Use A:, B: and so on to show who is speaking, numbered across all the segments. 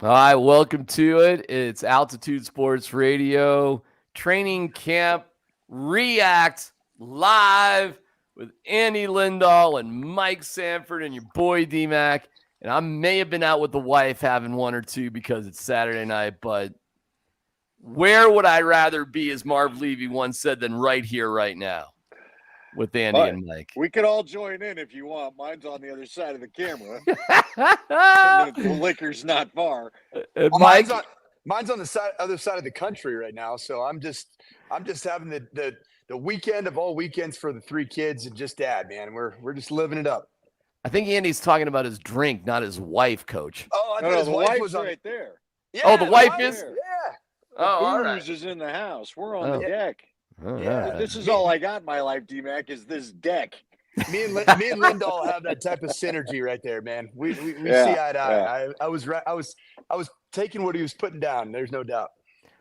A: All right, welcome to it. It's Altitude Sports Radio Training Camp React live with Andy Lindahl and Mike Sanford and your boy DMac. And I may have been out with the wife having one or two because it's Saturday night, but where would I rather be, as Marv Levy once said, than right here, right now with Andy
B: But
A: and Mike?
B: we could all join in if you want. Mine's on the other side of the camera. And the liquor's not far.
C: Well,
A: Mike,
C: mine's on the other side of the country right now. So I'm just having the weekend of all weekends for the three kids and just dad, man. We're just living it up.
A: I think Andy's talking about his drink, not his wife, Coach.
C: Oh, I
B: No,
C: thought his
B: the
C: wife
B: wife's
C: was on
B: right there.
C: Yeah,
A: Oh, the wife is?
B: There.
C: Yeah.
B: The
A: all
B: booze
A: right.
B: is in the house. We're on
A: Oh.
B: the deck.
A: Oh,
C: Yeah.
A: yeah.
B: This is all I got in my life, DMac, is this deck.
C: Me and Lindahl have that type of synergy right there, man. We see eye to eye. I was taking what he was putting down. There's no doubt.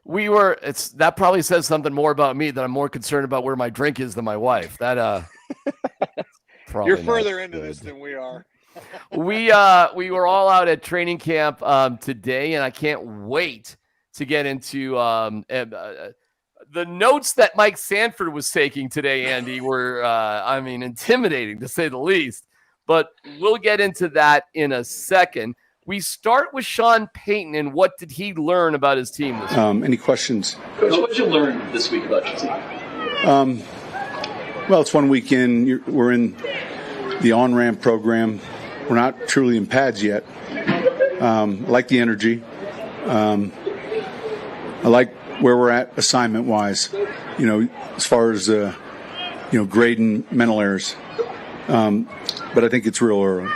A: That probably says something more about me, that I'm more concerned about where my drink is than my wife. That
B: You're further into this than we are.
A: We were all out at training camp today, and I can't wait to get into the notes that Mike Sanford was taking today, Andy, were, intimidating to say the least. But we'll get into that in a second. We start with Sean Payton, and what did he learn about his team this week?
D: Any questions?
E: Coach, what did you learn this week about your team?
D: Well, it's one weekend. We're in the on-ramp program. We're not truly in pads yet. I like the energy. I like where we're at assignment-wise, as far as, grading mental errors. But I think it's real early.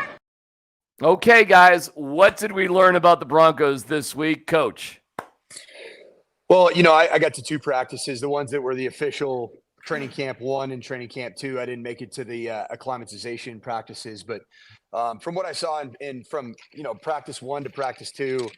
A: Okay, guys, what did we learn about the Broncos this week, Coach?
C: Well, I got to two practices, the ones that were the official training camp 1 and training camp 2. I didn't make it to the acclimatization practices, but from what I saw from practice 1 to practice 2,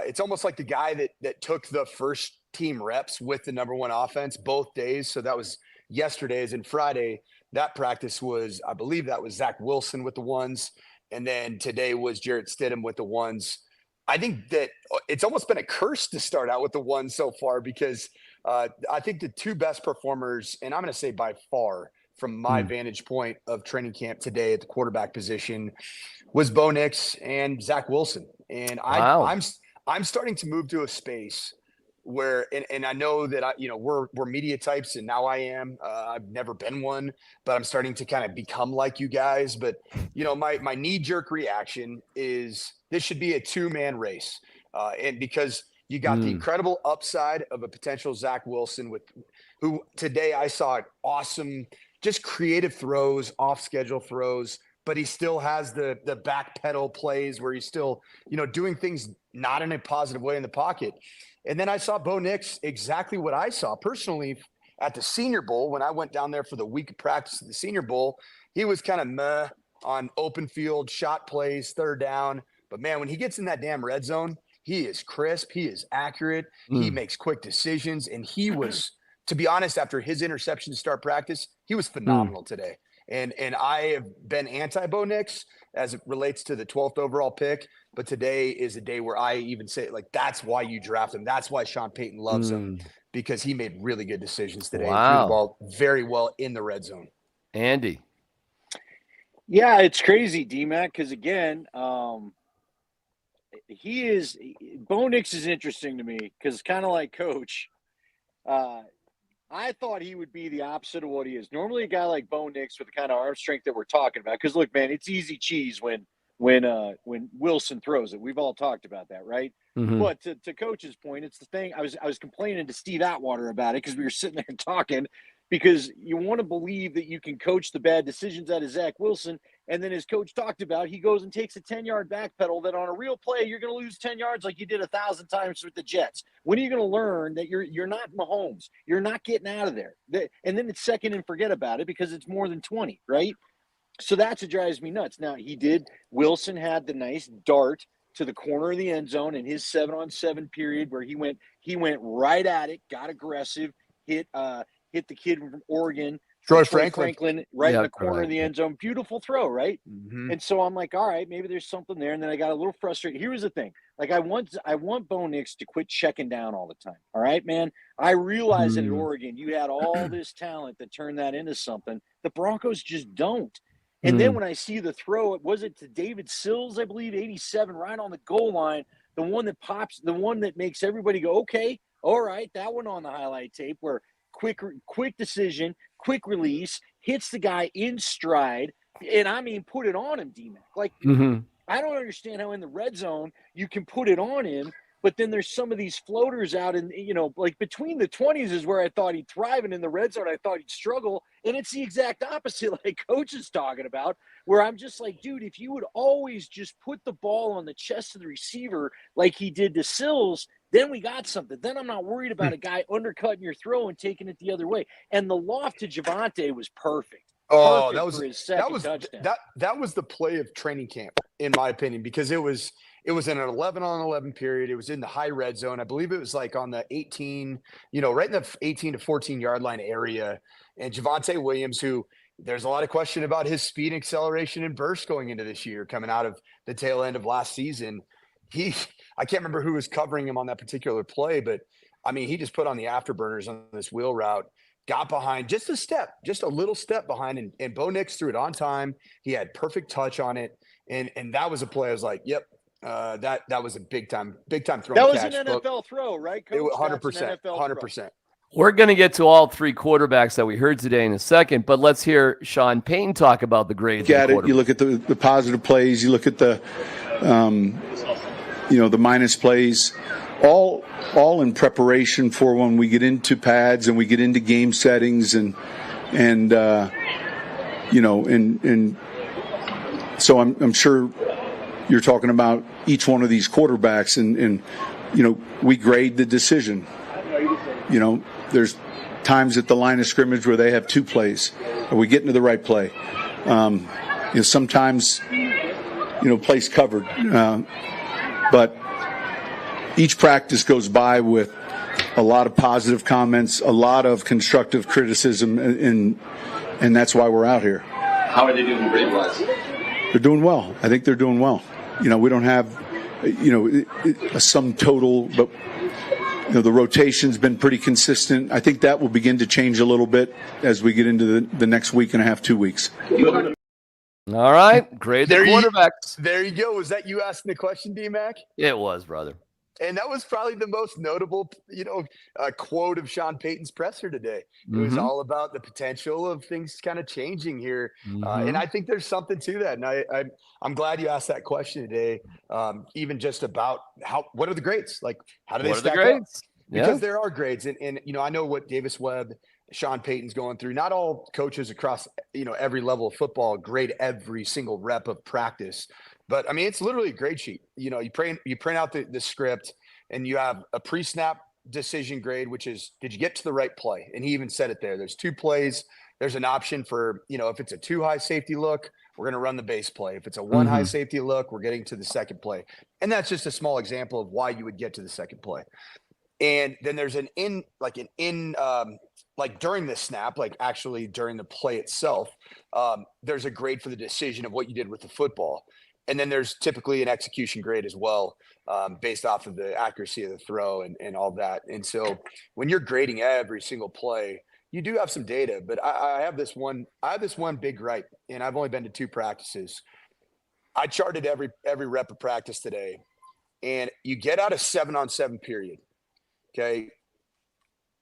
C: it's almost like the guy that took the first team reps with the number 1 offense both days. So that was yesterday's, and Friday, that practice was, I believe that was Zach Wilson with the ones. And then today was Jarrett Stidham with the ones. I think that it's almost been a curse to start out with the ones so far, because I think the two best performers, and I'm going to say by far from my vantage point of training camp today at the quarterback position, was Bo Nix and Zach Wilson. And I'm starting to move to a space where, and I know that we're media types, and now I am. I've never been one, but I'm starting to kind of become like you guys. But my knee jerk reaction is this should be a 2-man race, and because you got the incredible upside of a potential Zach Wilson who today I saw awesome, just creative throws, off schedule throws. But he still has the back pedal plays where he's still, doing things not in a positive way in the pocket. And then I saw Bo Nix exactly what I saw personally at the Senior Bowl. When I went down there for the week of practice at the Senior Bowl, he was kind of meh on open field, shot plays, third down. But, man, when he gets in that damn red zone, he is crisp. He is accurate. He makes quick decisions. And he was, to be honest, after his interception to start practice, he was phenomenal today. And I have been anti-Bo Nix as it relates to the 12th overall pick, but today is a day where I even say, that's why you draft him. That's why Sean Payton loves him, because he made really good decisions today.
A: Wow.
C: And threw the ball very well in the red zone.
A: Andy.
B: Yeah, it's crazy, DMac, because again, Bo Nix is interesting to me because kind of like Coach. I thought he would be the opposite of what he is. Normally, a guy like Bo Nix with the kind of arm strength that we're talking about, because look, man, it's easy cheese when Wilson throws it. We've all talked about that, right?
A: Mm-hmm.
B: But to Coach's point, it's the thing. I was complaining to Steve Atwater about it because we were sitting there talking, because you want to believe that you can coach the bad decisions out of Zach Wilson. And then as Coach talked about, he goes and takes a 10-yard backpedal that on a real play, you're going to lose 10 yards like you did 1,000 times with the Jets. When are you going to learn that you're not Mahomes? You're not getting out of there. And then it's second and forget about it because it's more than 20, right? So that's what drives me nuts. Now, Wilson had the nice dart to the corner of the end zone in his 7-on-7 period where he went right at it, got aggressive, hit the kid from Oregon,
C: Troy
B: Franklin right in the corner of the
A: correct.
B: end zone. Beautiful throw, right?
C: Mm-hmm.
B: And so I'm like, all right, maybe there's something there. And then I got a little frustrated. Here was the thing. Like I want Bo Nix to quit checking down all the time. All right, man. I realize that at Oregon, you had all this talent that turned that into something. The Broncos just don't. And then when I see the throw, was it to David Sills, I believe, 87, right on the goal line, the one that pops, the one that makes everybody go, okay, all right, that one on the highlight tape where quick decision, quick release, hits the guy in stride, and I mean, put it on him, DMac. Like, I don't understand how in the red zone you can put it on him, but then there's some of these floaters out in, like between the 20s is where I thought he'd thrive, and in the red zone I thought he'd struggle, and it's the exact opposite like Coach is talking about, where I'm just like, dude, if you would always just put the ball on the chest of the receiver like he did to Sills, then we got something. Then I'm not worried about a guy undercutting your throw and taking it the other way. And the loft to Javonte was perfect.
C: Oh,
B: Perfect for his second touchdown.
C: That was the play of training camp, in my opinion, because it was in an 11-on-11 period. It was in the high red zone. I believe it was like on the 18, right in the 18 to 14 yard line area. And Javonte Williams, who there's a lot of question about his speed, acceleration, and burst going into this year, coming out of the tail end of last season. I can't remember who was covering him on that particular play, but I mean, he just put on the afterburners on this wheel route. Got behind just a little step behind, and Bo Nix threw it on time. He had perfect touch on it, and that was a play. I was like, yep, that was a big time throw.
B: That was an NFL throw, right, Coach?
C: 100%.
A: We're going to get to all three quarterbacks that we heard today in a second, but let's hear Sean Payton talk about the grades.
D: You look at the positive plays, you look at the the minus plays, all in preparation for when we get into pads and we get into game settings and so I'm sure you're talking about each one of these quarterbacks and we grade the decision. There's times at the line of scrimmage where they have two plays. Are we getting to the right play? Sometimes place covered. But each practice goes by with a lot of positive comments, a lot of constructive criticism, and that's why we're out here.
E: How are they doing grade-wise?
D: They're doing well. I think they're doing well. We don't have, a sum total, but the rotation's been pretty consistent. I think that will begin to change a little bit as we get into the next week and a half, 2 weeks.
A: All right, grade the quarterbacks.
C: There you go. Was that you asking the question, DMac?
A: It was, brother.
C: And that was probably the most notable, quote of Sean Payton's presser today. It was all about the potential of things kind of changing here. And I think there's something to that. And I'm glad you asked that question today, even just about what are the grades? Like, how do they stack up? Because there are grades. And I know what Davis Webb, Sean Payton's going through. Not all coaches across, every level of football grade every single rep of practice. But I mean, it's literally a grade sheet. You print out the script, and you have a pre-snap decision grade, which is, did you get to the right play? And he even said it there. There's two plays. There's an option for, if it's a 2 high safety look, we're going to run the base play. If it's a 1 high safety look, we're getting to the second play. And that's just a small example of why you would get to the second play. And then there's like during the snap, like actually during the play itself, there's a grade for the decision of what you did with the football. And then there's typically an execution grade as well, based off of the accuracy of the throw and all that. And so when you're grading every single play, you do have some data, but I have this one big gripe, and I've only been to 2 practices. I charted every rep of practice today, and you get out a 7-on-7 period. Okay.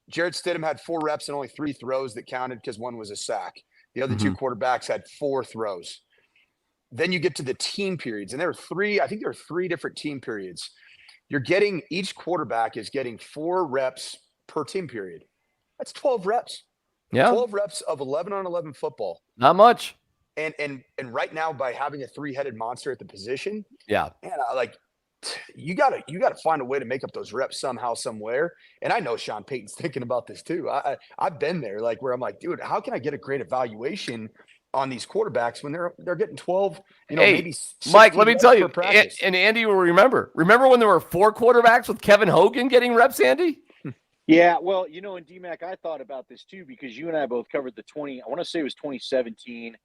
C: Jarrett Stidham had 4 reps and only 3 throws that counted because 1 was a sack. The other 2 quarterbacks had 4 throws. Then you get to the team periods, and there are 3 different team periods. Each quarterback is getting 4 reps per team period. That's 12 reps.
A: Yeah.
C: 12 reps of 11-on-11 football.
A: Not much.
C: And right now, by having a 3-headed monster at the position,
A: man,
C: you gotta find a way to make up those reps somehow, somewhere. And I know Sean Payton's thinking about this too. I've been there, like where I'm like, dude, how can I get a great evaluation on these quarterbacks when they're getting 12, maybe
A: Mike, let me tell you, and Andy will remember when there were 4 quarterbacks with Kevin Hogan getting reps, Andy?
B: Yeah, well, in DMac, I thought about this too because you and I both covered the 20. I want to say it was 2017.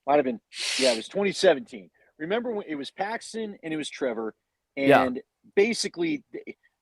B: Might have been, yeah, it was 2017. Remember when it was Paxton and it was Trevor,
A: Yeah.
B: and basically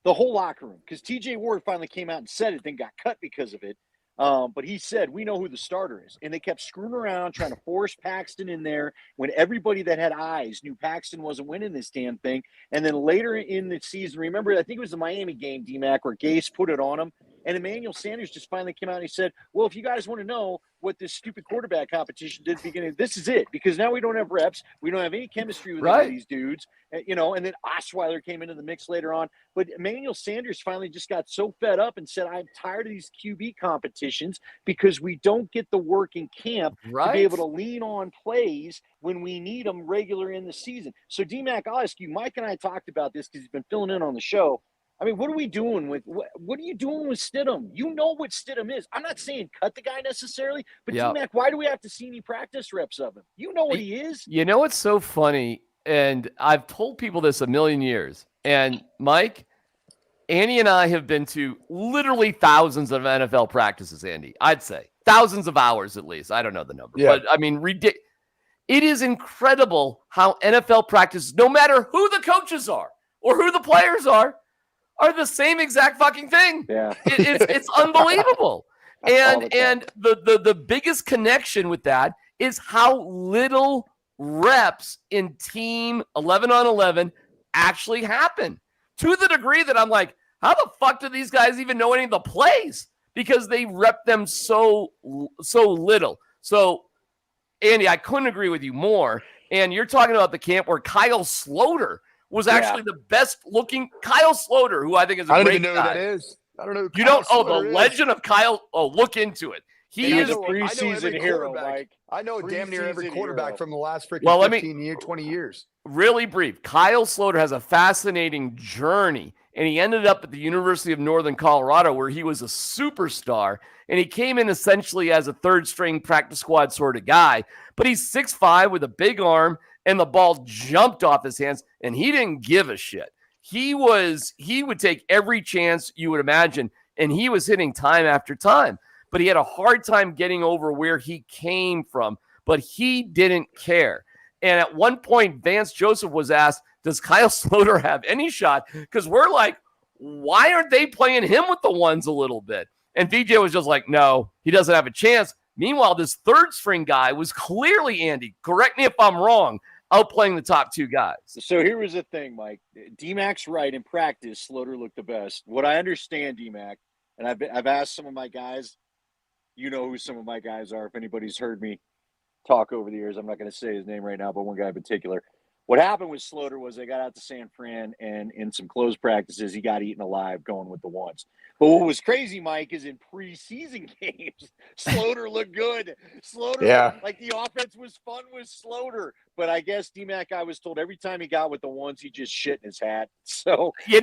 B: the whole locker room, because TJ Ward finally came out and said it, then got cut because of it. But he said, we know who the starter is. And they kept screwing around, trying to force Paxton in there when everybody that had eyes knew Paxton wasn't winning this damn thing. And then later in the season, remember, I think it was the Miami game, DMac, where Gase put it on him. And Emmanuel Sanders just finally came out and he said, well, if you guys want to know what this stupid quarterback competition did at the beginning, this is it. Because now we don't have reps. We don't have any chemistry with any of these dudes. And then Osweiler came into the mix later on. But Emmanuel Sanders finally just got so fed up and said, I'm tired of these QB competitions because we don't get the work in camp to be able to lean on plays when we need them regular in the season. So, DMac, I'll ask you, Mike and I talked about this because he's been filling in on the show. I mean, what are we doing with what are you doing with Stidham? You know what Stidham is. I'm not saying cut the guy necessarily, but DMac, why do we have to see any practice reps of him? You know what he is.
A: You know what's so funny, and I've told people this a million years. And Mike, Andy and I have been to literally thousands of NFL practices, Andy. I'd say thousands of hours at least. I don't know the number, but I mean, it is incredible how NFL practices, no matter who the coaches are or who the players are the same exact fucking thing.
B: Yeah.
A: It's unbelievable. And the biggest connection with that is how little reps in team 11 on 11 actually happen, to the degree that I'm like, how the fuck do these guys even know any of the plays? Because they rep them so little. So, Andy, I couldn't agree with you more. And you're talking about the camp where Kyle Sloter was actually the best looking. Kyle Sloter, who I think is a great guy.
C: I don't even know who that is. I don't know.
A: You don't? Oh, the legend of Kyle. Oh, look into it.
B: He is a preseason hero, Mike.
C: I know damn near every quarterback from the last freaking 15 years, 20 years.
A: Really brief. Kyle Sloter has a fascinating journey, and he ended up at the University of Northern Colorado, where he was a superstar, and he came in essentially as a third-string practice squad sort of guy, but he's 6'5" with a big arm, and the ball jumped off his hands, and he didn't give a shit. He would take every chance you would imagine, and he was hitting time after time. But he had a hard time getting over where he came from, but he didn't care. And at one point, Vance Joseph was asked, does Kyle Sloter have any shot? Because we're like, why aren't they playing him with the ones a little bit? And VJ was just like, no, he doesn't have a chance. Meanwhile, this third string guy was clearly, Andy, correct me if I'm wrong, outplaying the top two guys.
B: So here was the thing, Mike. DMac's right. In practice, Sloter looked the best. What I understand, DMac, and I've asked some of my guys, you know who some of my guys are. If anybody's heard me talk over the years, I'm not going to say his name right now, but one guy in particular. What happened with Sloter was they got out to San Fran, and in some closed practices, he got eaten alive going with the ones. But what was crazy, Mike, is in preseason games, Sloter looked good. Sloter, like the offense was fun with Sloter. But I guess DMac, I was told every time he got with the ones, he just shit in his hat. So
A: I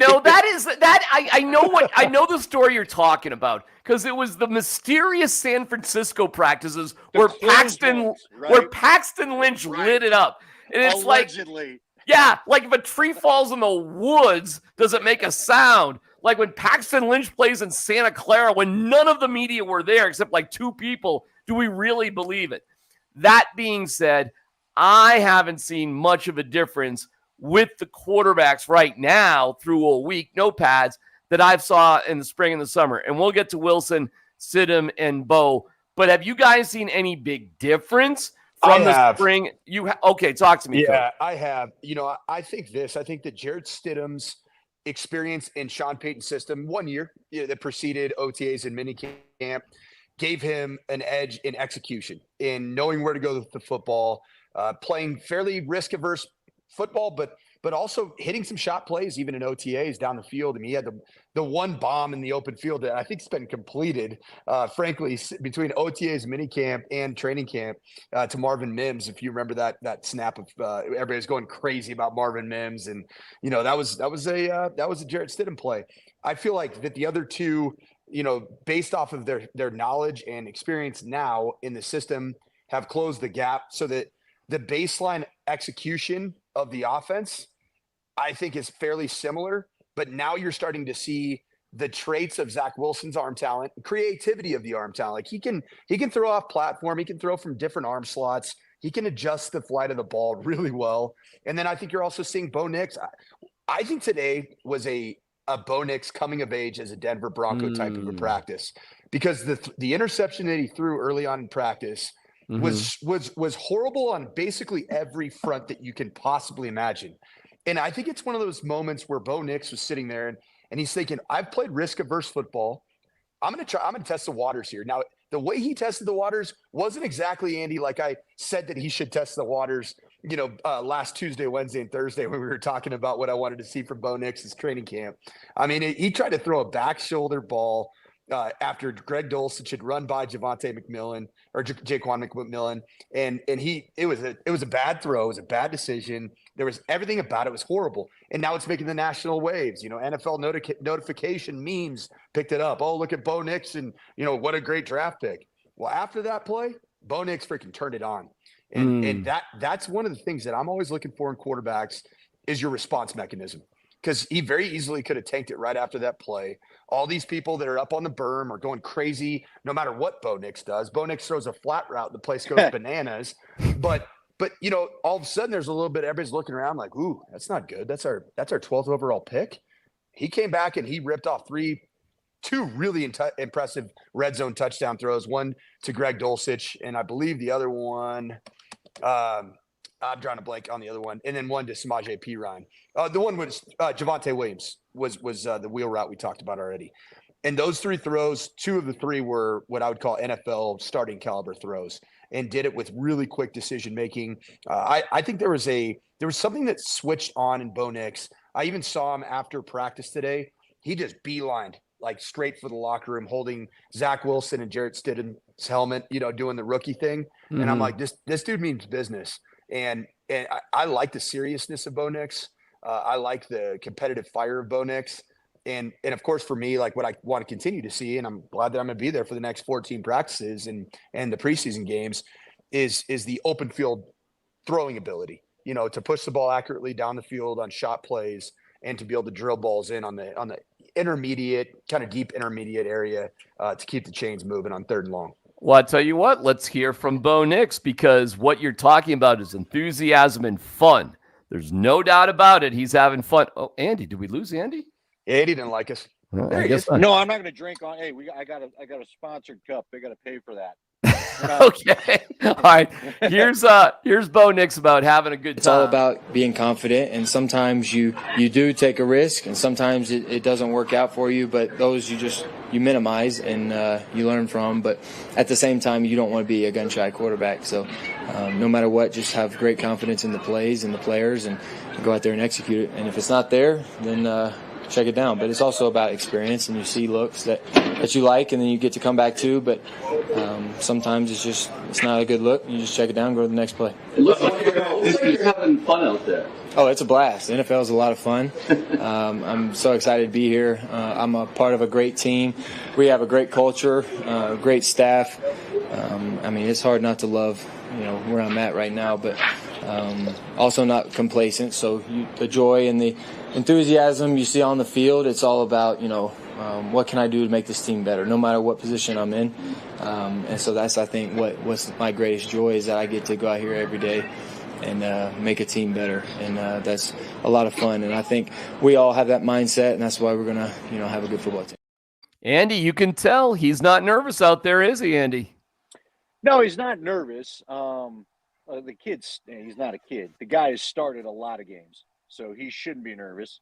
A: know the story you're talking about, because it was the mysterious San Francisco practices where Paxton Lynch lit it up. And it's
B: allegedly.
A: Like if a tree falls in the woods, does it make a sound? Like when Paxton Lynch plays in Santa Clara, when none of the media were there except like two people, do we really believe it? That being said, I haven't seen much of a difference with the quarterbacks right now through a week, no pads, that I've saw in the spring and the summer. And we'll get to Wilson, Stidham, and Bo. But have you guys seen any big difference from the spring? Okay, talk to me.
C: Yeah,
A: Coach.
C: I have. I think that Jarrett Stidham's experience in Sean Payton's system 1 year that preceded OTAs and minicamp gave him an edge in execution, in knowing where to go with the football, playing fairly risk-averse football, but also hitting some shot plays, even in OTAs down the field. I mean, he had the one bomb in the open field that I think's been completed, frankly, between OTAs, minicamp, and training camp to Marvin Mims. If you remember that snap of everybody was going crazy about Marvin Mims, and that was a Jarrett Stidham play. I feel like that the other two, based off of their knowledge and experience now in the system, have closed the gap so that the baseline execution of the offense, I think, is fairly similar, but now you're starting to see the traits of Zach Wilson's arm talent, creativity of the arm talent. Like he can throw off platform. He can throw from different arm slots. He can adjust the flight of the ball really well. And then I think you're also seeing Bo Nix. I think today was a Bo Nix coming of age as a Denver Bronco type of a practice, because the interception that he threw early on in practice was horrible on basically every front that you can possibly imagine. And I think it's one of those moments where Bo Nix was sitting there and he's thinking, I've played risk-averse football. I'm going to test the waters here. Now, the way he tested the waters wasn't exactly, Andy, like I said that he should test the waters, last Tuesday, Wednesday, and Thursday when we were talking about what I wanted to see from Bo Nix's training camp. I mean, he tried to throw a back shoulder ball after Greg Dulcich had run by Jaquan McMillan, and it was a bad throw. It was a bad decision. There was everything about it was horrible. And now it's making the national waves. NFL notification memes picked it up. Oh, look at Bo Nix and, what a great draft pick. Well, after that play, Bo Nix freaking turned it on. And that's one of the things that I'm always looking for in quarterbacks is your response mechanism. Because he very easily could have tanked it right after that play. All these people that are up on the berm are going crazy no matter what Bo Nix does. Bo Nix throws a flat route, the place goes bananas. But all of a sudden there's a little bit, everybody's looking around like, ooh, that's not good. That's our 12th overall pick. He came back and he ripped off two really impressive red zone touchdown throws, one to Greg Dulcich, and I believe the other one, I'm drawing a blank on the other one, and then one to Samaje Perine. The one was Javonte Williams was the wheel route we talked about already. And those three throws, two of the three were what I would call NFL starting caliber throws, and did it with really quick decision making. I think there was something that switched on in Bo Nix. I even saw him after practice today. He just beelined like straight for the locker room, holding Zach Wilson and Jarrett Stidham's helmet, doing the rookie thing. And I'm like, this dude means business. And I like the seriousness of Bo Nix. I like the competitive fire of Bo Nix. And of course, for me, like what I want to continue to see, and I'm glad that I'm going to be there for the next 14 practices and the preseason games, is the open field throwing ability, to push the ball accurately down the field on shot plays and to be able to drill balls in on the intermediate, kind of deep intermediate area to keep the chains moving on 3rd and long.
A: Well, I tell you what, let's hear from Bo Nix, because what you're talking about is enthusiasm and fun. There's no doubt about it. He's having fun. Oh, Andy, did we lose Andy?
C: Yeah, Andy didn't like us.
A: Well,
C: I
A: guess
B: No, I'm not going to drink on. Hey, I got a sponsored cup. They got to pay for that.
A: Okay. All right. Here's Bo Nix about having a good time.
F: It's all about being confident, and sometimes you do take a risk, and sometimes it doesn't work out for you, but those you minimize and you learn from. But at the same time, you don't want to be a gun-shy quarterback. So no matter what, just have great confidence in the plays and the players and go out there and execute it. And if it's not there, then check it down. But it's also about experience, and you see looks that you like, and then you get to come back to. But sometimes it's not a good look. You just check it down, go to the next play.
E: It looks like you're having fun out there.
F: Oh, it's a blast. The NFL is a lot of fun. I'm so excited to be here. I'm a part of a great team. We have a great culture, great staff. It's hard not to love, where I'm at right now, but also not complacent. So the joy and the enthusiasm you see on the field, it's all about, what can I do to make this team better, no matter what position I'm in. And so that's, I think, what's my greatest joy is that I get to go out here every day and make a team better. And that's a lot of fun. And I think we all have that mindset, and that's why we're going to, have a good football team.
A: Andy, you can tell he's not nervous out there, is he, Andy?
B: No, he's not nervous. The he's not a kid. The guy has started a lot of games, so he shouldn't be nervous.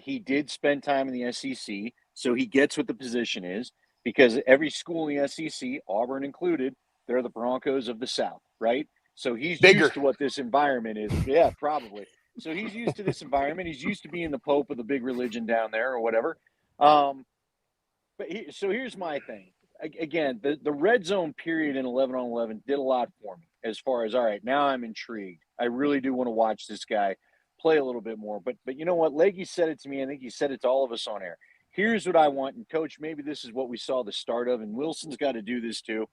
B: He did spend time in the SEC, so he gets what the position is, because every school in the SEC, Auburn included, they're the Broncos of the South, right? So he's used to what this environment is. Yeah, probably. So he's used to this environment. He's used to being the pope of the big religion down there or whatever. So here's my thing. Again, the red zone period in 11-on-11 did a lot for me as far as, all right, now I'm intrigued. I really do want to watch this guy play a little bit more. But you know what? Leggy said it to me. I think he said it to all of us on air. Here's what I want. And, Coach, maybe this is what we saw the start of, and Wilson's got to do this too.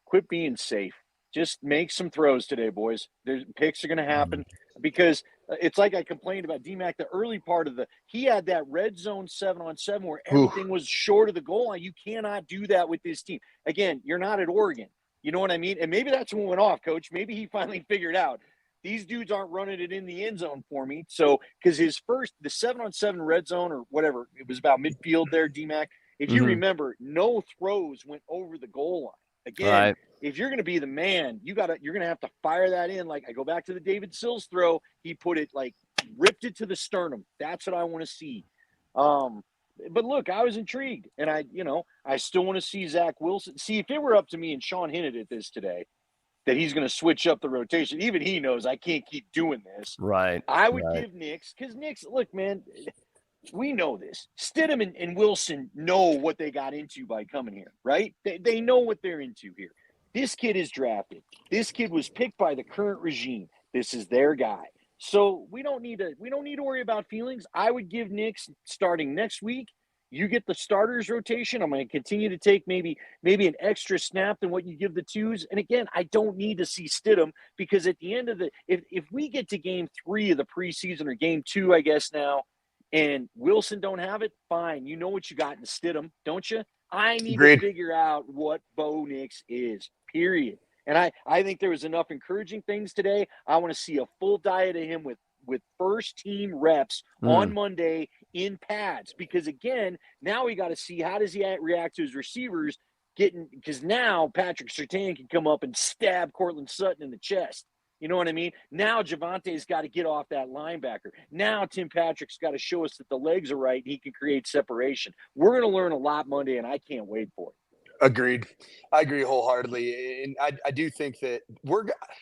B: Quit being safe. Just make some throws today, boys. Picks are going to happen because it's like I complained about DMac the early part of he had that red zone 7-on-7 where everything was short of the goal line. You cannot do that with this team. Again, you're not at Oregon. You know what I mean? And maybe that's what went off, Coach. Maybe he finally figured out these dudes aren't running it in the end zone for me. So, because the 7-on-7 red zone or whatever, it was about midfield there, DMac. If you remember, no throws went over the goal line. Again, if you're going to be the man, you're going to have to fire that in. Like I go back to the David Sills throw. He put it ripped it to the sternum. That's what I want to see. But look, I was intrigued, and I still want to see Zach Wilson. See, if it were up to me, and Sean hinted at this today, that he's going to switch up the rotation. Even he knows I can't keep doing this.
A: Right.
B: I would give Nix, because Nix, look, man, we know this. Stidham and Wilson know what they got into by coming here, right? They know what they're into here. This kid is drafted. This kid was picked by the current regime. This is their guy. So we don't need to worry about feelings. I would give Nix starting next week. You get the starters rotation. I'm going to continue to take maybe an extra snap than what you give the twos. And again, I don't need to see Stidham, because at the end of if we get to game 3 of the preseason, or game 2, I guess now, and Wilson don't have it, fine. You know what you got in Stidham, don't you? I need to figure out what Bo Nix is, period. And I think there was enough encouraging things today. I want to see a full diet of him with first team reps on Monday in pads, because again, now we got to see how does he react to his receivers because now Patrick Surtain can come up and stab Cortland Sutton in the chest. You know what I mean? Now Javante's got to get off that linebacker. Now Tim Patrick's got to show us that the legs are right and he can create separation. We're going to learn a lot Monday, and I can't wait for it.
C: Agreed. I agree wholeheartedly. And I do think that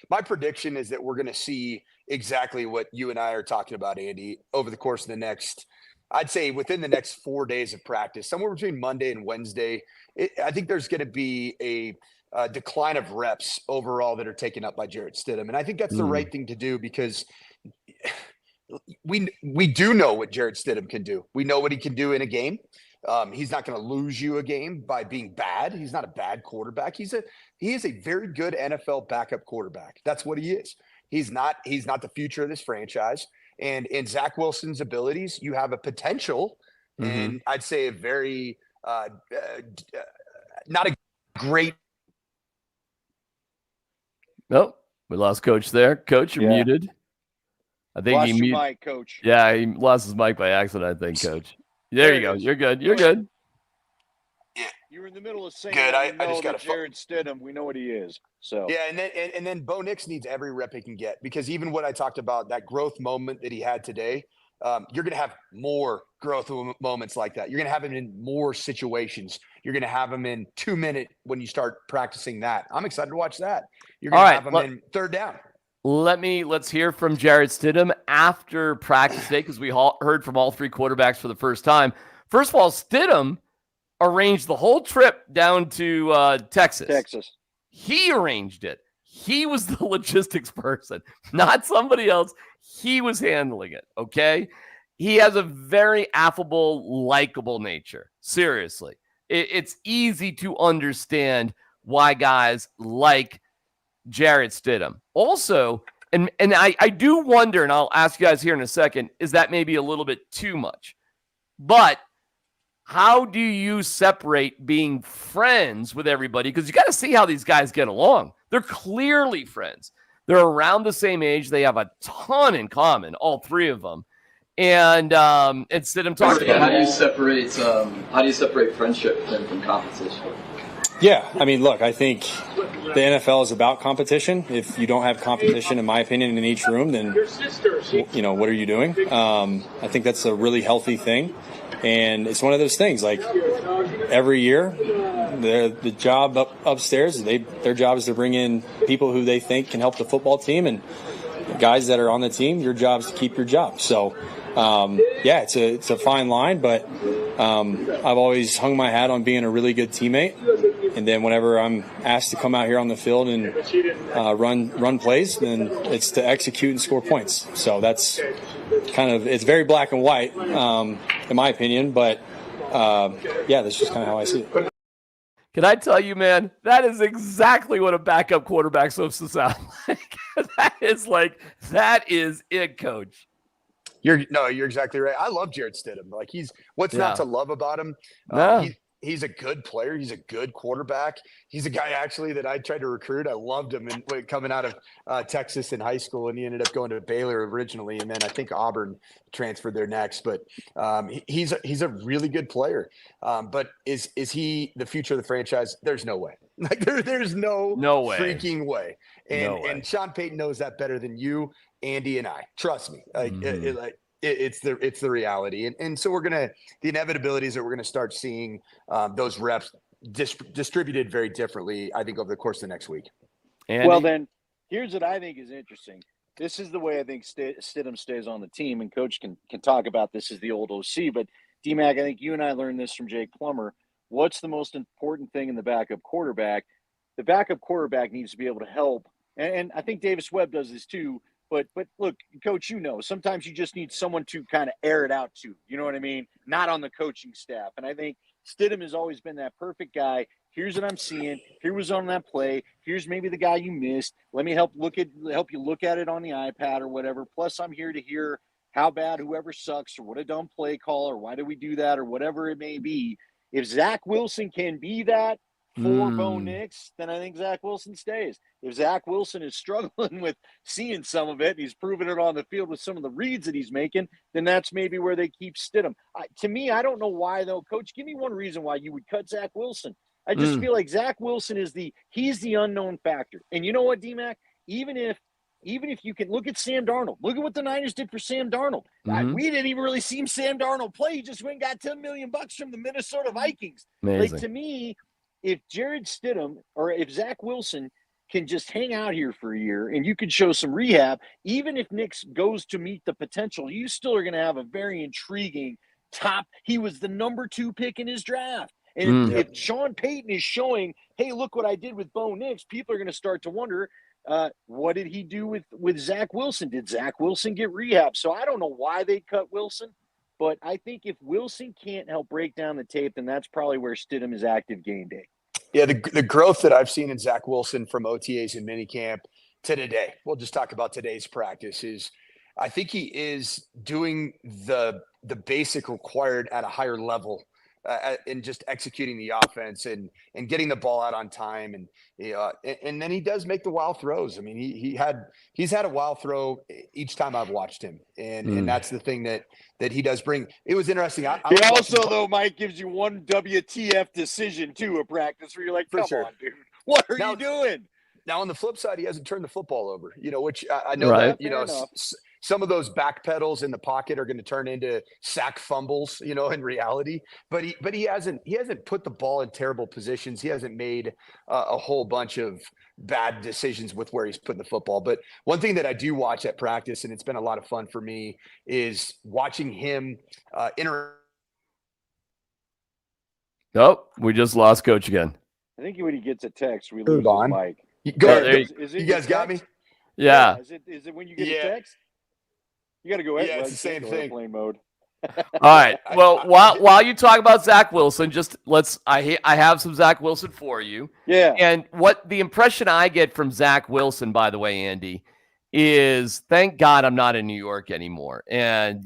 C: my prediction is that we're going to see exactly what you and I are talking about, Andy, over the course of the next, I'd say within the next 4 days of practice, somewhere between Monday and Wednesday. I think there's going to be a decline of reps overall that are taken up by Jarrett Stidham. And I think that's the right thing to do, because we do know what Jarrett Stidham can do. We know what he can do in a game. He's not going to lose you a game by being bad. He's not a bad quarterback. He is a very good NFL backup quarterback. That's what he is. He's not the future of this franchise. And in Zach Wilson's abilities, you have a potential, and I'd say a very not a great.
A: Nope, we lost Coach there. Coach, you're muted. I think
B: lost your mic, Coach.
A: Yeah, he lost his mic by accident, I think, Coach. There you go. You're good. You're good.
B: Yeah, you were in the middle of saying
C: good. I
B: know
C: just got
B: Jarrett Stidham. We know what he is. So
C: yeah, and then Bo Nix needs every rep he can get, because even what I talked about, that growth moment that he had today, you're going to have more growth moments like that. You're going to have him in more situations. You're going to have him in 2-minute when you start practicing that. I'm excited to watch that. You're going to have him in third down.
A: Let's hear from Jarrett Stidham after practice day, because we heard from all 3 quarterbacks for the first time. First of all, Stidham arranged the whole trip down to Texas. He arranged it. He was the logistics person, not somebody else. He was handling it, okay? He has a very affable, likable nature. Seriously. It's easy to understand why guys like Jarrett Stidham. Also, and I do wonder, and I'll ask you guys here in a second, is that maybe a little bit too much? But how do you separate being friends with everybody? Because you got to see how these guys get along. They're clearly friends. They're around the same age. They have a ton in common, all 3 of them. And Stidham talked about
E: how do you separate friendship from competition?
F: Yeah, I mean, look, I think the NFL is about competition. If you don't have competition, in my opinion, in each room, then, what are you doing? I think that's a really healthy thing. And it's one of those things, like every year, the job upstairs, their job is to bring in people who they think can help the football team. And guys that are on the team, your job is to keep your job. So, it's a fine line, but I've always hung my hat on being a really good teammate. And then whenever I'm asked to come out here on the field and run plays, then it's to execute and score points. So that's it's very black and white, in my opinion. But that's just kind of how I see it.
A: Can I tell you, man, that is exactly what a backup quarterback's supposed to sound like. It's like, that is it, coach.
C: You're exactly right. I love Jarrett Stidham. Like, what's not to love about him?
A: No.
C: He's a good player. He's a good quarterback. He's a guy actually that I tried to recruit. I loved him coming out of Texas in high school, and he ended up going to Baylor originally, and then I think Auburn transferred there next. But he's a really good player. But is he the future of the franchise? There's no way. Like there's no
A: way.
C: Freaking way. And Sean Payton knows that better than you, Andy, and I. Trust me. It's the reality. And so the inevitability is that we're going to start seeing those reps distributed very differently, I think, over the course of the next week.
A: Andy?
B: Well, then here's what I think is interesting. This is the way I think Stidham stays on the team, and coach can talk about this as the old OC, but DMac, I think you and I learned this from Jake Plummer. What's the most important thing in the backup quarterback? The backup quarterback needs to be able to help. And I think Davis Webb does this too. But look, coach, sometimes you just need someone to kind of air it out to, you know what I mean? Not on the coaching staff. And I think Stidham has always been that perfect guy. Here's what I'm seeing. Here was on that play. Here's maybe the guy you missed. Let me help you look at it on the iPad or whatever. Plus, I'm here to hear how bad whoever sucks or what a dumb play call or why do we do that or whatever it may be. If Zach Wilson can be that for Bo Nix, then I think Zach Wilson stays. If Zach Wilson is struggling with seeing some of it, and he's proven it on the field with some of the reads that he's making, then that's maybe where they keep Stidham. To me, I don't know why, though. Coach, give me one reason why you would cut Zach Wilson. I just feel like Zach Wilson he's the unknown factor. And you know what, DMac? Even if you can look at Sam Darnold, look at what the Niners did for Sam Darnold. We didn't even really see Sam Darnold play. He just went and got $10 million from the Minnesota Vikings.
A: Amazing.
B: Like, to me, if Jared Stidham or if Zach Wilson can just hang out here for a year and you can show some rehab, even if Nix goes to meet the potential, you still are going to have a very intriguing top. He was the number 2 pick in his draft. And if Sean Payton is showing, hey, look what I did with Bo Nix, people are going to start to wonder, what did he do with Zach Wilson? Did Zach Wilson get rehab? So I don't know why they cut Wilson, but I think if Wilson can't help break down the tape, then that's probably where Stidham is active game day.
C: Yeah, the growth that I've seen in Zach Wilson from OTAs and minicamp to today, we'll just talk about today's practice, is I think he is doing the basic required at a higher level in just executing the offense and getting the ball out on time. And then he does make the wild throws. I mean, he's had a wild throw each time I've watched him. And that's the thing that he does bring. It was interesting.
B: He also, though, Mike, gives you one WTF decision too, a practice where you're like, come on, dude, what are you doing?
C: Now, on the flip side, he hasn't turned the football over, which I know that, some of those back pedals in the pocket are going to turn into sack fumbles, in reality. But he hasn't put the ball in terrible positions. He hasn't made a whole bunch of bad decisions with where he's putting the football. But one thing that I do watch at practice, and it's been a lot of fun for me, is watching him interact.
A: Oh, we just lost Coach again.
B: I think when he gets a text, we lose Mike.
C: Go ahead. You guys got me?
A: Yeah.
B: Is it when you get a text? You got to go ahead.
C: Yeah, it's the same thing.
B: Airplane mode.
A: All right. Well, while you talk about Zach Wilson, I have some Zach Wilson for you.
B: Yeah.
A: And what the impression I get from Zach Wilson, by the way, Andy, is thank God I'm not in New York anymore. And,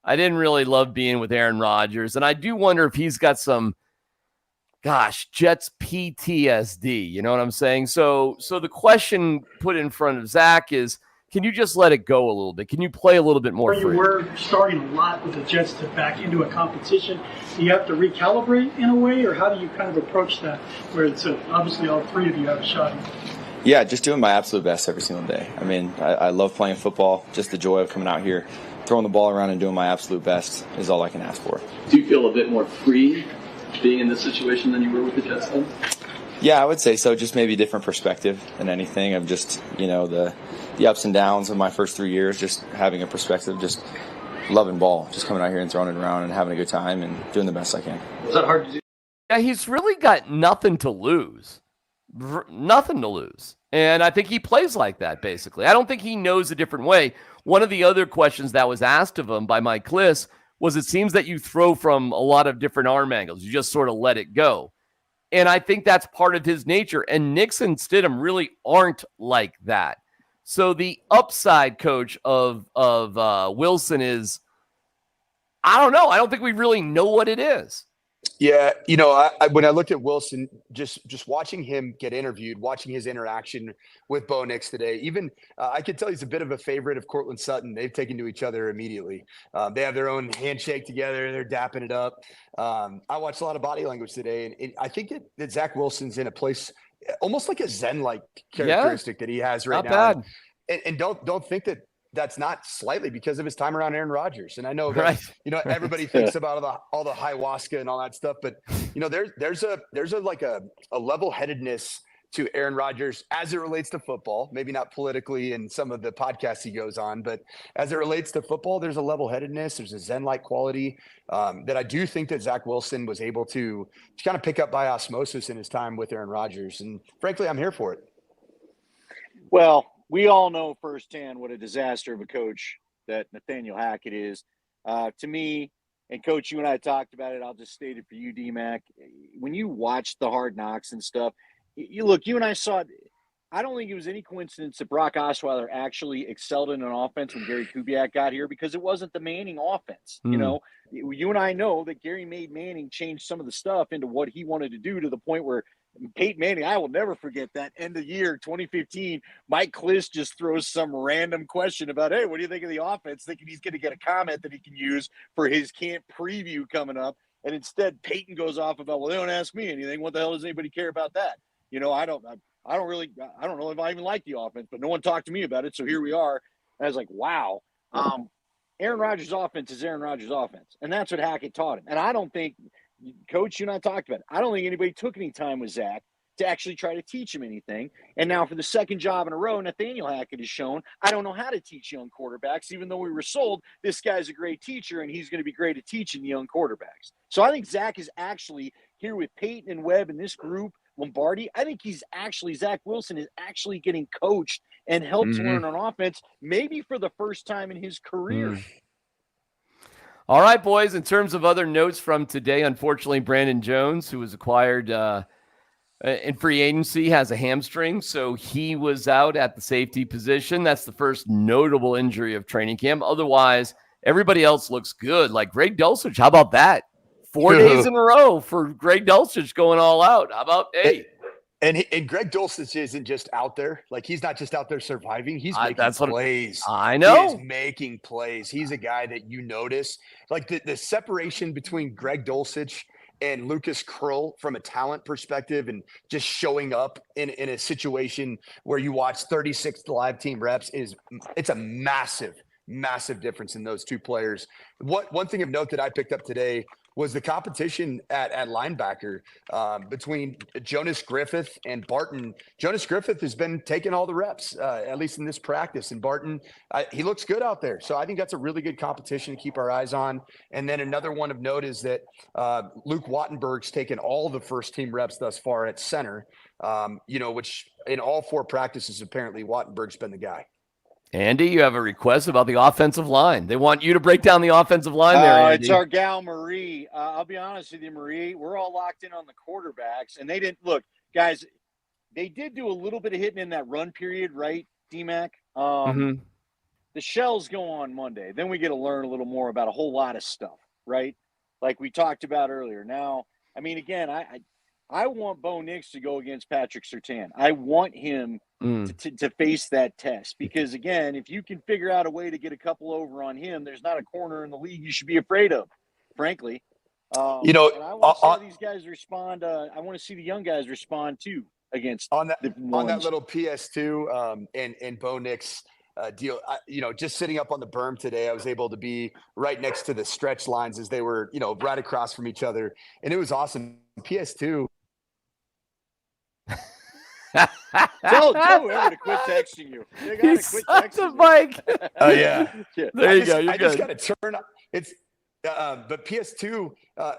A: I didn't really love being with Aaron Rodgers. And I do wonder if he's got some, Jets PTSD. You know what I'm saying? So the question put in front of Zach is, can you just let it go a little bit? Can you play a little bit more free?
G: You were starting a lot with the Jets to back into a competition. Do you have to recalibrate in a way, or how do you kind of approach that, where it's obviously all three of you have a shot?
F: Yeah, just doing my absolute best every single day. I mean, I love playing football. Just the joy of coming out here, throwing the ball around and doing my absolute best is all I can ask for.
E: Do you feel a bit more free being in this situation than you were with the Jets then?
F: Yeah, I would say so. Just maybe different perspective than anything of just, the ups and downs of my first 3 years, just having a perspective, just loving ball, just coming out here and throwing it around and having a good time and doing the best I can.
E: Was that hard to do?
A: Yeah, he's really got nothing to lose. Nothing to lose. And I think he plays like that, basically. I don't think he knows a different way. One of the other questions that was asked of him by Mike Kliss was, it seems that you throw from a lot of different arm angles. You just sort of let it go. And I think that's part of his nature. And Nix and Stidham really aren't like that. So the upside, coach, of Wilson is, I don't know. I don't think we really know what it is.
C: Yeah, when I looked at Wilson, just watching him get interviewed, watching his interaction with Bo Nix today, even I could tell he's a bit of a favorite of Cortland Sutton. They've taken to each other immediately. They have their own handshake together. They're dapping it up. I watched a lot of body language today, and I think that Zach Wilson's in a place almost like a Zen-like characteristic that he has right
A: Not
C: now.
A: bad.
C: And don't think that that's not slightly because of his time around Aaron Rodgers. And I know that, everybody thinks about all the ayahuasca and all that stuff, but there's a level-headedness to Aaron Rodgers as it relates to football, maybe not politically in some of the podcasts he goes on, but as it relates to football, there's a level-headedness. There's a Zen-like quality that I do think that Zach Wilson was able to kind of pick up by osmosis in his time with Aaron Rodgers. And frankly, I'm here for it.
B: Well, we all know firsthand what a disaster of a coach that Nathaniel Hackett is. To me, and Coach, you and I talked about it. I'll just state it for you, DMac. When you watch the Hard Knocks and stuff, you and I saw it. I don't think it was any coincidence that Brock Osweiler actually excelled in an offense when Gary Kubiak got here, because it wasn't the Manning offense. You and I know that Gary made Manning change some of the stuff into what he wanted to do, to the point where Peyton Manning, I will never forget that end of year 2015. Mike Kliss just throws some random question about, hey, what do you think of the offense? Thinking he's going to get a comment that he can use for his camp preview coming up. And instead, Peyton goes off about, well, they don't ask me anything. What the hell does anybody care about that? I don't know if I even like the offense, but no one talked to me about it. So here we are. And I was like, wow. Aaron Rodgers' offense is Aaron Rodgers' offense. And that's what Hackett taught him. And I don't think, Coach, you and I talked about it, I don't think anybody took any time with Zach to actually try to teach him anything. And now for the second job in a row, Nathaniel Hackett has shown, I don't know how to teach young quarterbacks, even though we were sold this guy's a great teacher and he's going to be great at teaching the young quarterbacks. So I think Zach is actually here with Peyton and Webb in this group, Lombardi. I think Zach Wilson is actually getting coached and helped to learn on offense, maybe for the first time in his career.
A: All right, boys, in terms of other notes from today, unfortunately, Brandon Jones, who was acquired in free agency, has a hamstring, so he was out at the safety position. That's the first notable injury of training camp. Otherwise, everybody else looks good. Like Greg Dulcich, how about that? 4 days in a row for Greg Dulcich going all out. How about, hey?
C: And Greg Dulcich isn't just out there. Like, he's not just out there surviving. He's making plays.
A: I know.
C: He is making plays. He's a guy that you notice. Like, the separation between Greg Dulcich and Lucas Krull from a talent perspective and just showing up in a situation where you watch 36 live team reps it's a massive difference in those two players. One thing of note that I picked up today was the competition at linebacker between Jonas Griffith and Barton. Jonas Griffith has been taking all the reps, at least in this practice. And Barton, he looks good out there. So I think that's a really good competition to keep our eyes on. And then another one of note is that Luke Wattenberg's taken all the first-team reps thus far at center, which in all 4 practices, apparently Wattenberg's been the guy.
A: Andy, you have a request about the offensive line. They want you to break down the offensive line there, Andy.
B: It's our gal, Marie. I'll be honest with you, Marie. We're all locked in on the quarterbacks. And they didn't – look, guys, they did do a little bit of hitting in that run period, right, DMac? The shells go on Monday. Then we get to learn a little more about a whole lot of stuff, right? Like we talked about earlier. Now, I mean, again, I want Bo Nix to go against Patrick Surtain. I want him to face that test because, again, if you can figure out a way to get a couple over on him, there's not a corner in the league you should be afraid of, frankly. And I want to see how these guys respond. I want to see the young guys respond, too, against
C: on that little PS2 and Bo Nix deal. Just sitting up on the berm today, I was able to be right next to the stretch lines as they were, right across from each other. And it was awesome. PS2.
B: Tell whoever to quit texting you. They gotta quit texting you.
A: Mike.
C: Oh yeah.
A: There you go. You're
C: I
A: good.
C: just got to turn. But PS2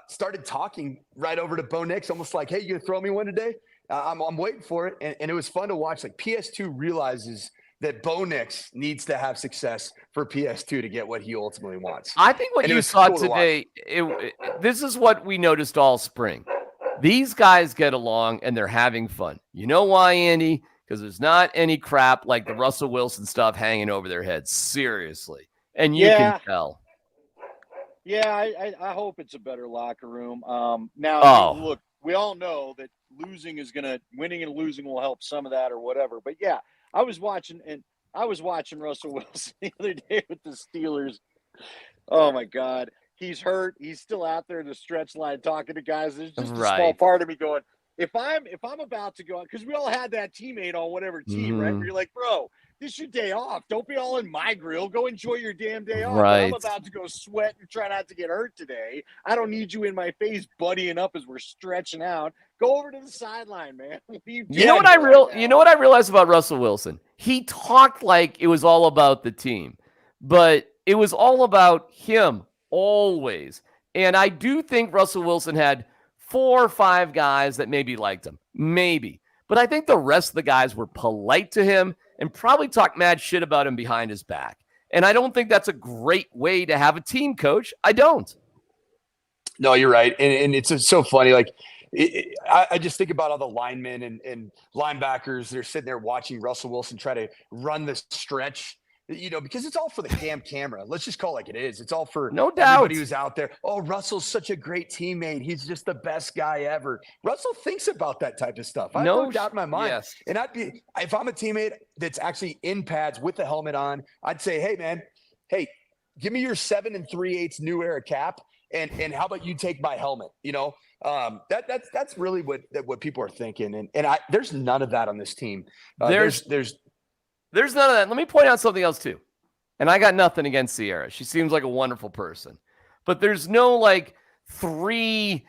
C: started talking right over to Bo Nix, almost like, "Hey, you gonna throw me one today?" I'm waiting for it, and it was fun to watch. Like PS2 realizes that Bo Nix needs to have success for PS2 to get what he ultimately wants.
A: I think what you saw today, this is what we noticed all spring. These guys get along and they're having fun. You know why, Andy? because there's not any crap like the Russell Wilson stuff hanging over their heads. Seriously. And you can tell.
B: Yeah, I hope it's a better locker room. Now, look, we all know that winning and losing will help some of that or whatever. But yeah, I was watching Russell Wilson the other day with the Steelers. Oh my God, he's hurt. He's still out there in the stretch line talking to guys. There's just a small part of me going, if I'm about to go out, because we all had that teammate on whatever team, right? Where you're like, bro, this is your day off. Don't be all in my grill. Go enjoy your damn day off.
A: Right.
B: I'm about to go sweat and try not to get hurt today. I don't need you in my face buddying up as we're stretching out. Go over to the sideline, man. You know what
A: I realized about Russell Wilson? He talked like it was all about the team, but it was all about him always. And I do think Russell Wilson had 4 or 5 guys that maybe liked him. Maybe. But I think the rest of the guys were polite to him and probably talked mad shit about him behind his back. And I don't think that's a great way to have a team, coach. I don't.
C: No, you're right. And it's so funny. Like, I just think about all the linemen and linebackers. They're sitting there watching Russell Wilson try to run the stretch, because it's all for the camera. Let's just call it like it is. It's all for everybody who's out there. Oh, Russell's such a great teammate. He's just the best guy ever. Russell thinks about that type of stuff. I have no doubt in my mind. Yes. And if I'm a teammate that's actually in pads with the helmet on, I'd say, hey, man, give me your 7 3/8 new era cap. And how about you take my helmet? That's really what people are thinking. And there's none of that on this team.
A: There's none of that. Let me point out something else too. And I got nothing against Sierra. She seems like a wonderful person. But there's no 3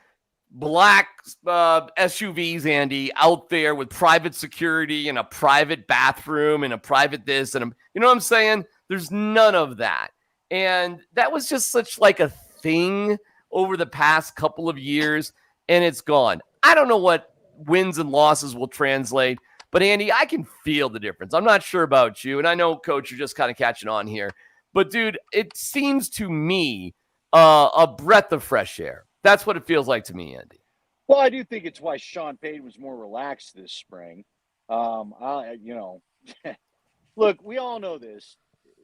A: black SUVs, Andy, out there with private security and a private bathroom and a private this and you know what I'm saying? There's none of that. And that was just such a thing over the past couple of years, and it's gone. I don't know what wins and losses will translate. But, Andy, I can feel the difference. I'm not sure about you, and I know, Coach, you're just kind of catching on here. But, dude, it seems to me a breath of fresh air. That's what it feels like to me, Andy.
B: Well, I do think it's why Sean Payton was more relaxed this spring. Look, we all know this.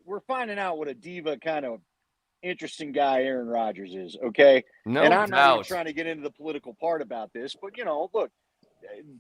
B: We're finding out what a diva kind of interesting guy Aaron Rodgers is, okay?
A: No
B: and I'm
A: doubt.
B: not even trying to get into the political part about this, but, look,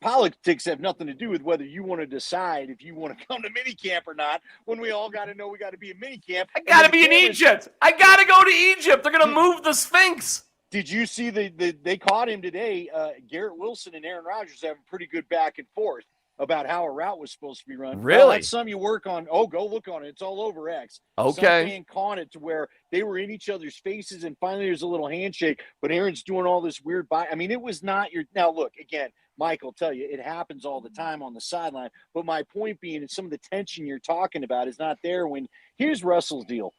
B: politics have nothing to do with whether you want to decide if you want to come to minicamp or not, when we all got to know we got to be in minicamp.
A: I got to be in Egypt. I got to go to Egypt. They're going to move the Sphinx.
B: Did you see they caught him today? Garrett Wilson and Aaron Rodgers having pretty good back and forth about how a route was supposed to be run.
A: Really?
B: Well, that's something you work on. Oh, go look on it. It's all over X.
A: Okay.
B: Some fan caught it to where they were in each other's faces, and finally there's a little handshake, but Aaron's doing all this weird I mean, it was not your – now, look, again, Mike will tell you it happens all the time on the sideline, but my point being is some of the tension you're talking about is not there when – here's Russell's deal.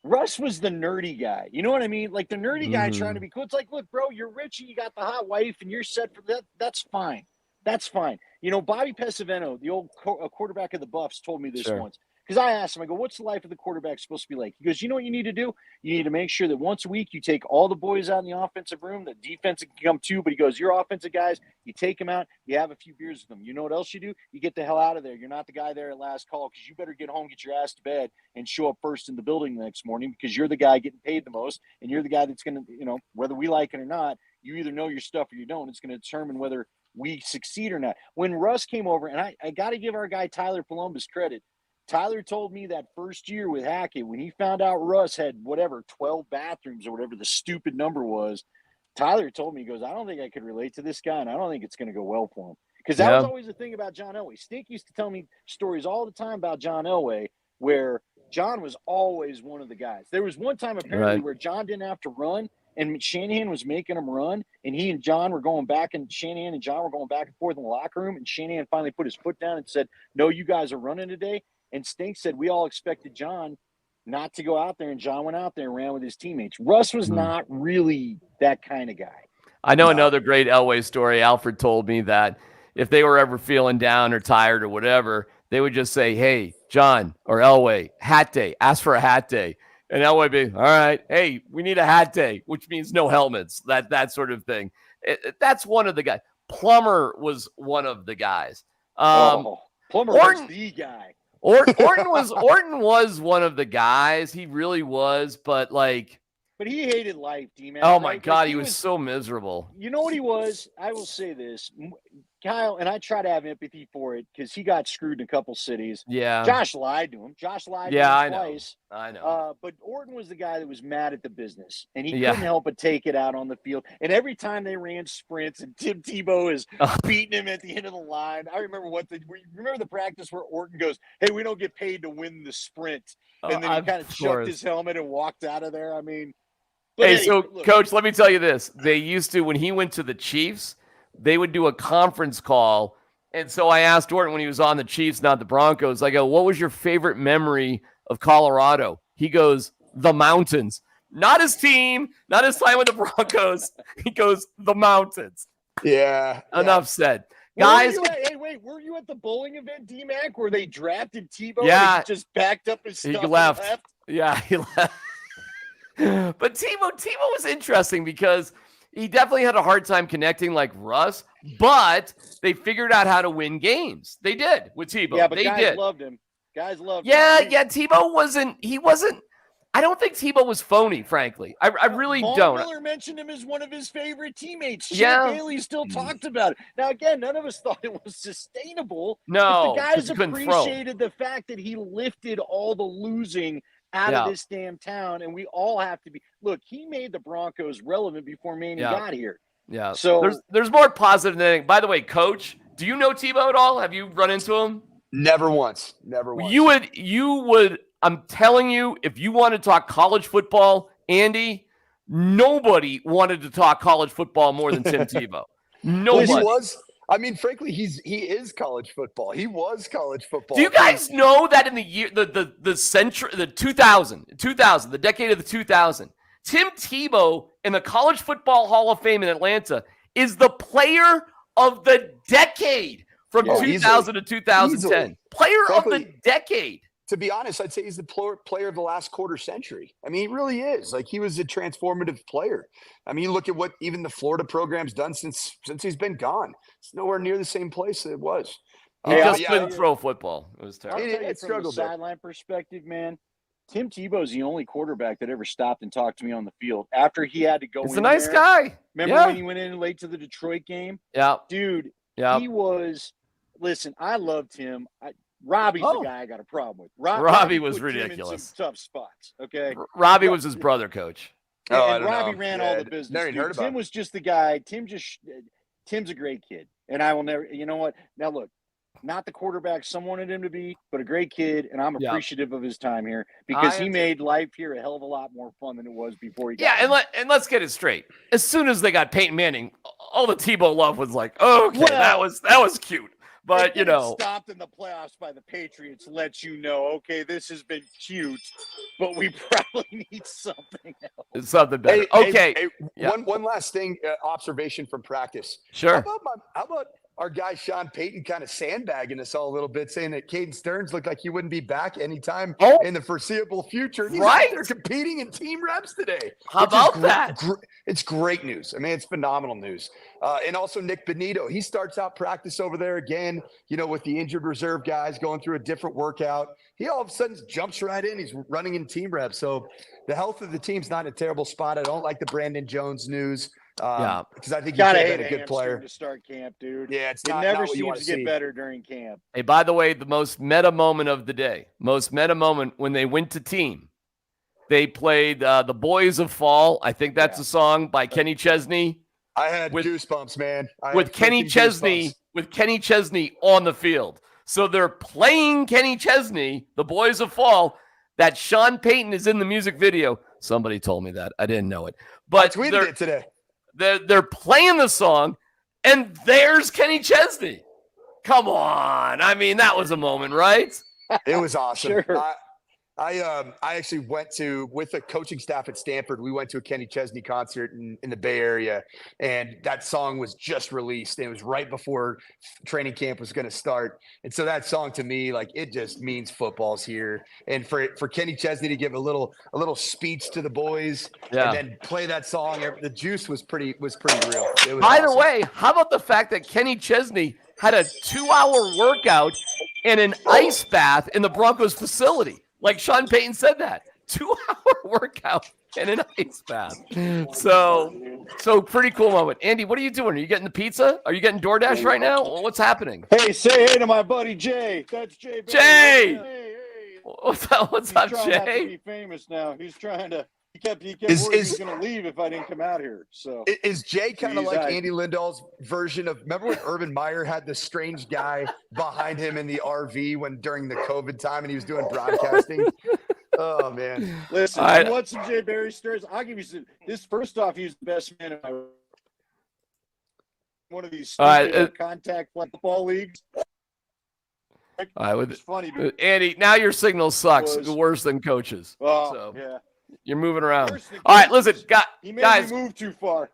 B: Russ was the nerdy guy. You know what I mean? Like the nerdy guy trying to be cool. It's like, look, bro, you're rich and you got the hot wife and you're set for that. That's fine. That's fine. Bobby Pesavento, the old quarterback of the Buffs, told me this once. Because I asked him, I go, what's the life of the quarterback supposed to be like? He goes, you know what you need to do? You need to make sure that once a week you take all the boys out in the offensive room. The defense can come too, but he goes, your offensive guys, you take them out, you have a few beers with them. You know what else you do? You get the hell out of there. You're not the guy there at last call because you better get home, get your ass to bed, and show up first in the building the next morning because you're the guy getting paid the most, and you're the guy that's going to, whether we like it or not, you either know your stuff or you don't. It's going to determine whether we succeed or not. When Russ came over, and I got to give our guy Tyler Columbus credit, Tyler told me that first year with Hackett, when he found out Russ had 12 bathrooms or whatever the stupid number was, Tyler told me, he goes, I don't think I could relate to this guy, and I don't think it's going to go well for him. Because that was always the thing about John Elway. Stink used to tell me stories all the time about John Elway, where John was always one of the guys. There was one time apparently where John didn't have to run, and Shanahan was making him run, and he and John were going back, and Shanahan and John were going back and forth in the locker room, and Shanahan finally put his foot down and said, no, you guys are running today. And Stink said, we all expected John not to go out there, and John went out there and ran with his teammates. Russ was not really that kind of guy.
A: I know another great Elway story. Alfred told me that if they were ever feeling down or tired or whatever, they would just say, hey, John or Elway, hat day, ask for a hat day. And Elway would be, all right, hey, we need a hat day, which means no helmets, that sort of thing. That's one of the guys. Plummer was one of the guys.
B: Plummer
A: Orton-
B: was the guy.
A: Orton was one of the guys. He really was, but like,
B: But he hated life, D-Man.
A: oh my
B: right?
A: God,
B: Like,
A: he was so miserable.
B: You know what he was? I will say this, Kyle, and I try to have empathy for it because he got screwed in a couple cities.
A: Yeah.
B: Josh lied to him. Josh lied to him twice.
A: I know.
B: But Orton was the guy that was mad at the business, and he
A: Yeah.
B: couldn't help but take it out on the field. And every time they ran sprints, and Tim Tebow is beating him at the end of the line. I remember remember the practice where Orton goes, "Hey, we don't get paid to win the sprint," and then he kind of chucked his helmet and walked out of there. I mean.
A: Hey, so Coach, let me tell you this. They used to, when he went to the Chiefs, they would do a conference call. And so I asked Orton when he was on the Chiefs, not the Broncos, I go, what was your favorite memory of Colorado? He goes, the mountains. Not his team, not his time with the Broncos. He goes, the mountains.
C: Yeah.
A: Enough said. Guys.
B: Were you at the bowling event, DMac, where they drafted Tebow
A: Yeah.
B: and he just backed up his stuff
A: He left.
B: and left?
A: Yeah, he left. But Tebow was interesting because he definitely had a hard time connecting like Russ, but they figured out how to win games. They did with Tebow.
B: Yeah, but
A: they
B: guys
A: did.
B: loved him. Guys loved him.
A: Yeah, Tebow wasn't, I don't think Tebow was phony, frankly. I really don't.
B: Miller mentioned him as one of his favorite teammates.
A: Yeah.
B: Chip Bailey still talked about it. Now, again, none of us thought it was sustainable.
A: No,
B: but the guys
A: 'cause he couldn't throw.
B: appreciated the fact that he lifted all the losing out of this damn town, and we all have to be. Look, he made the Broncos relevant before Manning got here.
A: Yeah.
B: So
A: there's more positive than anything. By the way, Coach, do you know Tebow at all? Have you run into him?
C: Never once. Never once.
A: You would. I'm telling you, if you want to talk college football, Andy, nobody wanted to talk college football more than Tim Tebow. Nobody.
C: He was. I mean, frankly, he is college football. He was college football.
A: Do you guys know that in the year, the century, the 2000, the decade of the 2000, Tim Tebow in the College Football Hall of Fame in Atlanta is the player of the decade from 2000 to 2010.
C: Easily.
A: Player
C: Frankly,
A: of the decade.
C: To be honest, I'd say he's the player of the last quarter century. I mean, he really is. Like, he was a transformative player. I mean, you look at what even the Florida program's done since he's been gone. It's nowhere near the same place it was.
A: He just couldn't throw football. It was terrible.
B: I'll tell you from the sideline perspective, man, Tim Tebow's the only quarterback that ever stopped and talked to me on the field after he had to go in.
A: He's a nice
B: there.
A: guy.
B: Remember when he went in late to the Detroit game?
A: Yeah.
B: Dude,
A: yeah.
B: He was – listen, I loved him. Robbie's the guy I got a problem with.
A: Robbie was ridiculous.
B: In some tough spots, okay?
A: Robbie was his brother, Coach.
B: And Robbie ran all the business.
C: Never heard about
B: Tim was just the guy. Tim's a great kid. And I will never – you know what? Now, look, not the quarterback some wanted him to be, but a great kid, and I'm appreciative of his time here because he made life here a hell of a lot more fun than it was before he got
A: here. And let's get it straight. As soon as they got Peyton Manning, all the Tebow love was like, okay, that was cute. But, you know,
B: stopped in the playoffs by the Patriots lets you know, okay, this has been cute, but we probably need something else.
A: Something better.
C: One last thing, observation from practice.
A: Sure.
C: How about our guy Sean Payton kind of sandbagging us all a little bit, saying that Caden Stearns looked like he wouldn't be back anytime in the foreseeable future. He's out there competing in team reps today.
A: How about that?
C: It's great news. I mean, it's phenomenal news. And also Nick Benito, he starts out practice over there again, you know, with the injured reserve guys going through a different workout. He all of a sudden jumps right in. He's running in team reps. So the health of the team's not in a terrible spot. I don't like the Brandon Jones news. Because I think he's been a good player
B: to start camp, dude.
C: Yeah,
B: it never seems to get better during camp.
A: Hey, by the way, the most meta moment of the day, when they went to team, they played "The Boys of Fall." I think that's a song by Kenny Chesney.
C: I had goosebumps, man.
A: With Kenny Chesney on the field, so they're playing Kenny Chesney, "The Boys of Fall." That Sean Payton is in the music video. Somebody told me that. I didn't know it, but
C: I tweeted it today.
A: They're playing the song, and there's Kenny Chesney. Come on. I mean, that was a moment, right?
C: It was awesome.
B: Sure.
C: I actually went with the coaching staff at Stanford. We went to a Kenny Chesney concert in the Bay Area, and that song was just released. It was right before training camp was going to start. And so that song to me, like, it just means football's here. And for Kenny Chesney to give a little speech to the boys and then play that song, the juice was pretty real.
A: By the way, how about the fact that Kenny Chesney had a 2-hour workout and an ice bath in the Broncos facility. Like Sean Payton said that. 2-hour workout and an ice bath. So pretty cool moment. Andy, what are you doing? Are you getting the pizza? Are you getting DoorDash right now? What's happening?
B: Hey, say hey to my buddy Jay. That's Jay.
A: Jay!
B: Hey.
A: What's up,
B: He's trying not to
A: Jay?
B: be famous now. He's trying to. He kept worried he was going to leave if I didn't come out here. So
C: is Jay kind of like Andy Lindahl's version of? Remember when Urban Meyer had this strange guy behind him in the RV during the COVID time, and he was doing broadcasting? Oh man!
B: Listen, you want some Jay Barry stories? I'll give you some. First off, he's the best man in one of these contact football leagues.
A: It's funny, Andy. Now your signal sucks. Worse than coaches.
B: Oh,
A: so
B: yeah.
A: You're moving around. All right, listen, guys.
B: Me move too far.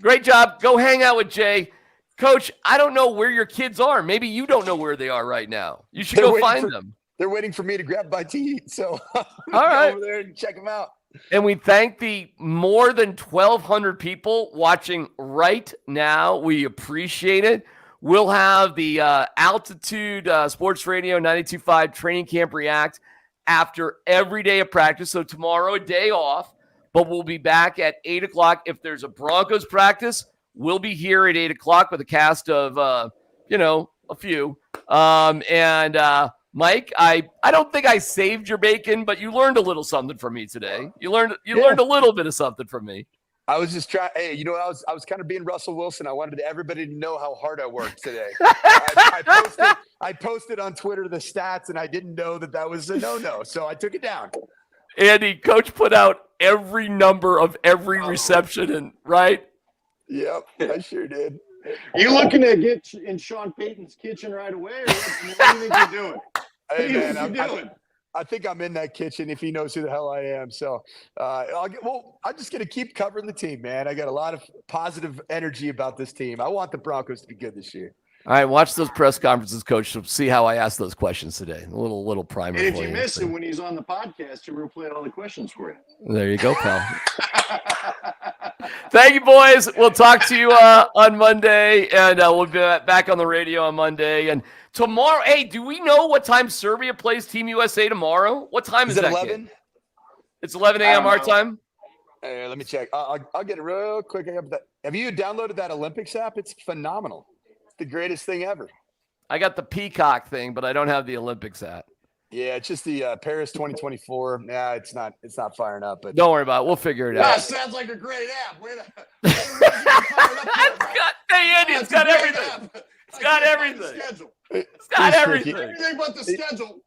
A: Great job. Go hang out with Jay. Coach, I don't know where your kids are. Maybe you don't know where they are right now. You should go find them.
C: They're waiting for me to grab my tea, so
A: all right,
C: go over there and check them out.
A: And we thank the more than 1,200 people watching right now. We appreciate it. We'll have the Altitude Sports Radio 92.5 Training Camp React after every day of practice. So tomorrow, a day off, but we'll be back at 8 o'clock. If there's a Broncos practice, we'll be here at 8 o'clock with a cast of, a few. Mike, I don't think I saved your bacon, but you learned a little something from me today. You learned a little bit of something from me.
C: I was just trying. Hey, I was kind of being Russell Wilson. I wanted everybody to know how hard I worked today. I posted on Twitter the stats, and I didn't know that was a no-no, so I took it down.
A: Andy, Coach put out every number of every reception, right?
C: Yep, I sure did.
B: You looking to get in Sean Payton's kitchen right away, or what do you think you're doing?
C: Hey, man, I think I'm in that kitchen if he knows who the hell I am. So I'm just going to keep covering the team, man. I got a lot of positive energy about this team. I want the Broncos to be good this year.
A: All right, watch those press conferences, Coach. So see how I ask those questions today. A little primer.
B: And if you miss it when he's on the podcast, he'll replay all the questions for you.
A: There you go, pal. Thank you, boys. We'll talk to you on Monday, and we'll be back on the radio on Monday. And tomorrow, hey, do we know what time Serbia plays Team USA tomorrow? What time is
C: it?
A: That
C: 11?
A: Game? It's 11 a.m. our time.
C: Hey, let me check. I'll get it real quick. Have you downloaded that Olympics app? It's phenomenal. It's the greatest thing ever.
A: I got the Peacock thing, but I don't have the Olympics app.
C: Yeah, it's just the Paris 2024. Yeah, it's not firing up. But
A: don't worry about it. We'll figure it out.
B: Sounds like a great app.
A: Hey, Andy, it's got everything. It's got everything. It's got everything.
B: Everything but the schedule.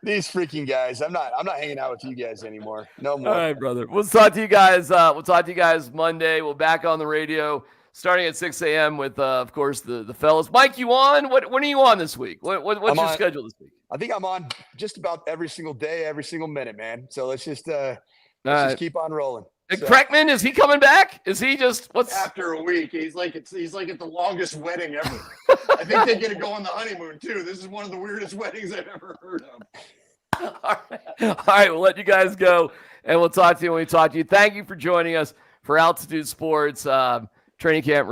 C: These freaking guys. I'm not hanging out with you guys anymore. No more.
A: All right, brother. We'll talk to you guys. We'll talk to you guys Monday. We'll back on the radio starting at 6 a.m. with, of course, the fellas. Mike, you on? When are you on this week? What's your schedule this week?
C: I think I'm on just about every single day, every single minute, man. So let's just keep on rolling.
A: Kreckman, is he coming back? Is he just
B: after a week? He's like at the longest wedding ever. I think they get to go on the honeymoon too. This is one of the weirdest weddings I've ever heard of.
A: All right, we'll let you guys go, and we'll talk to you when we talk to you. Thank you for joining us for Altitude Sports Training Camp.